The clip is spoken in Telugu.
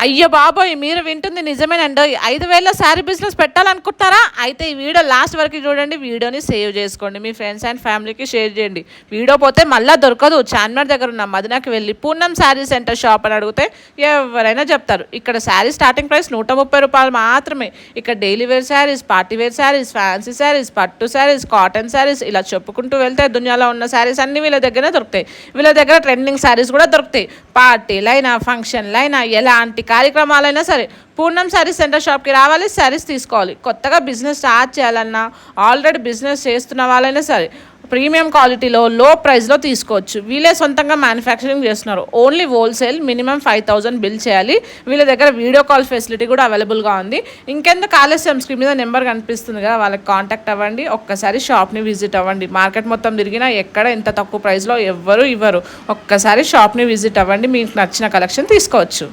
అయ్యో బాబోయ్! మీరు వింటుంది నిజమేనండోయ్. 5,000లో శారీ బిజినెస్ పెట్టాలనుకుంటున్నారా? అయితే ఈ వీడియో లాస్ట్ వరకు చూడండి. వీడియోని సేవ్ చేసుకోండి. మీ ఫ్రెండ్స్ అండ్ ఫ్యామిలీకి షేర్ చేయండి. వీడియో పోతే మళ్ళా దొరకదు. చార్మినార్ దగ్గర ఉన్న మదనకి వెళ్ళి పూర్ణం శారీ సెంటర్ షాప్ అని అడిగితే ఎవరైనా చెప్తారు. ఇక్కడ శారీ స్టార్టింగ్ ప్రైస్ ₹130 మాత్రమే. ఇక్కడ daily wear saris, party wear saris, fancy saris, పట్టు శారీస్, కాటన్ శారీస్ ఇలా చెప్పుకుంటూ వెళ్తే దునియాలో ఉన్న శారీస్ అన్నీ వీళ్ళ దగ్గరే దొరుకుతాయి. వీళ్ళ దగ్గర ట్రెండింగ్ శారీస్ కూడా దొరుకుతాయి. పార్టీలైనా, ఫంక్షన్లైనా, ఎలాంటి కార్యక్రమాలైనా సరే పూర్ణం శారీస్ సెంటర్ షాప్కి రావాలి, శారీస్ తీసుకోవాలి. కొత్తగా బిజినెస్ స్టార్ట్ చేయాలన్నా, ఆల్రెడీ బిజినెస్ చేస్తున్న వాళ్ళైనా సరే ప్రీమియం క్వాలిటీలో లో ప్రైస్లో తీసుకోవచ్చు. వీళ్ళే సొంతంగా మ్యానుఫ్యాక్చరింగ్ చేస్తున్నారు. ఓన్లీ హోల్సేల్, మినిమం 5,000 బిల్ చేయాలి. వీళ్ళ దగ్గర వీడియో కాల్ ఫెసిలిటీ కూడా అవైలబుల్గా ఉంది. ఇంకెందుకు ఆలస్యం, స్క్రీన్ మీద నెంబర్ కనిపిస్తుంది కదా, వాళ్ళకి కాంటాక్ట్ అవ్వండి. ఒక్కసారి షాప్ని విజిట్ అవ్వండి. మార్కెట్ మొత్తం తిరిగినా ఎక్కడ ఇంత తక్కువ ప్రైస్లో ఎవ్వరు ఇవ్వరు. ఒక్కసారి షాప్ని విజిట్ అవ్వండి, మీకు నచ్చిన కలెక్షన్ తీసుకోవచ్చు.